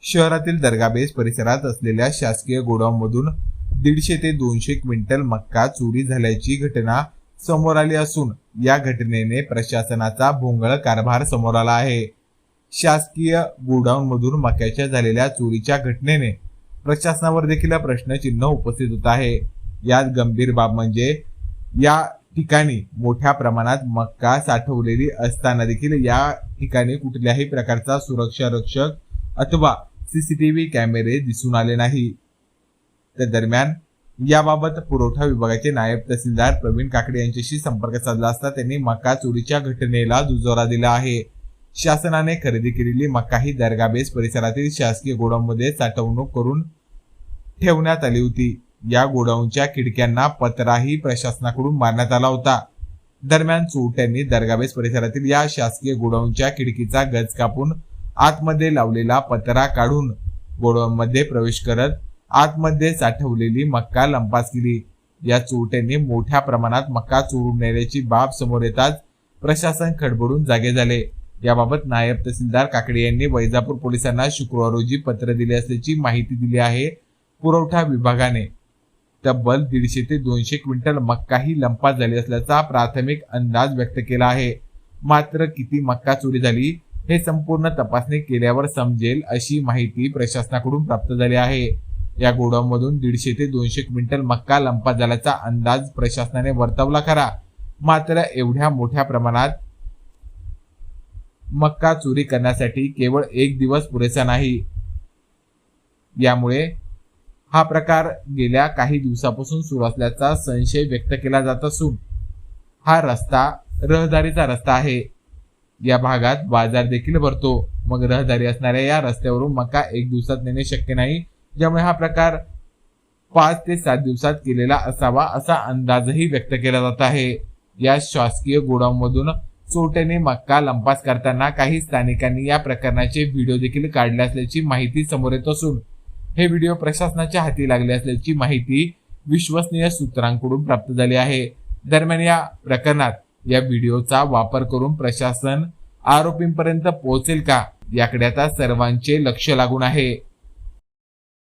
शहरातील दर्गाबेस परिसरात असलेल्या शासकीय गोडाऊनमधून 150 ते 200 क्विंटल मक्का चोरी झाल्याची घटना समोर आली असून या घटनेने प्रशासनाचा भोंगळ कारभार समोर आला आहे। शासकीय गोडाऊनमधून मक्याच्या झालेल्या चोरीच्या घटनेने प्रशासनावर देखील प्रश्नचिन्ह उपस्थित होत आहे। यात गंभीर बाब म्हणजे या ठिकाणी मोठ्या प्रमाणात मक्का साठवलेली असताना देखील या ठिकाणी कुठल्याही प्रकारचा सुरक्षा रक्षक अथवा सीसीटीव्ही कॅमेरे दिसून आले नाही। त्या दरम्यान याबाबत पुरवठा विभागाचे नायब तहसीलदार प्रवीण काकडे यांच्याशी संपर्क साधला असता त्यांनी मक्का चोरीच्या घटनेला दुजोरा दिला आहे। शासनाने खरेदी केलेली मक्का ही दर्गाबेस परिसरातील शासकीय गोडाऊनमध्ये साठवणूक करून ठेवण्यात आली होती। या गोडाऊनच्या खिडक्यांना पत्राही प्रशासनाकडून मारण्यात आला होता। दरम्यान चोरट्यांनी दर्गाबेस परिसरातील या शासकीय गोडाऊनच्या खिडकीचा गज कापून आतमध्ये लावलेला पत्रा काढून गोडाऊनमध्ये प्रवेश करत आतमध्ये साठवलेली मक्का लंपास केली। या चोरट्यांनी मोठ्या प्रमाणात मक्का चोरून नेल्याची बाब समोर येताच प्रशासन खडबडून जागे झाले। याबाबत नायब तहसीलदार काकडे यांनी वैजापूर पोलिसांना शुक्रवार रोजी पत्र दिले असल्याची माहिती दिली आहे। पुरवठा विभागाने तब्बल 150 ते 200 क्विंटल मक्का ही लंपास झाली असल्याचा प्राथमिक अंदाज व्यक्त केला आहे। मात्र किती मक्का चोरी झाली हे संपूर्ण तपासणी केल्यावर समजेल अशी माहिती प्रशासनाकडून प्राप्त झाली आहे। या गोडाऊनमधून 150 ते 200 क्विंटल मक्का लंपास झाल्याचा अंदाज प्रशासनाने वर्तवला खरा, मात्र एवढ्या मोठ्या प्रमाणात मक्का चोरी करण्यासाठी केवळ एक दिवस पुरेसा नाही। यामुळे हा प्रकार गेल्या काही दिवसापासून सुरू असल्याचा संशय व्यक्त केला जात असून हा रस्ता रहदारीचा रस्ता आहे। या भागात बाजार देखील भरतो, मग रहदारी असणाऱ्या या रस्त्यावरून मक्का एक दिवसात नेणे शक्य नाही, ज्यामुळे हा प्रकार 5 ते 7 दिवसात केलेला असावा असा अंदाजही व्यक्त केला जात आहे। या शासकीय गोडाऊनमधून चोरट्यांनी मक्का लंपास करताना काही स्थानिकांनी या प्रकरणाचे व्हिडिओ देखील काढले असल्याची माहिती समोर येत असून हे व्हिडिओ प्रशासनाच्या हाती लागले असल्याची माहिती विश्वसनीय सूत्रांकडून प्राप्त झाली आहे। दरम्यान या प्रकरणात या व्हिडिओचा वापर करून प्रशासन आरोपींपर्यंत पोहोचेल का याकडे आता सर्वांचे लक्ष लागून आहे।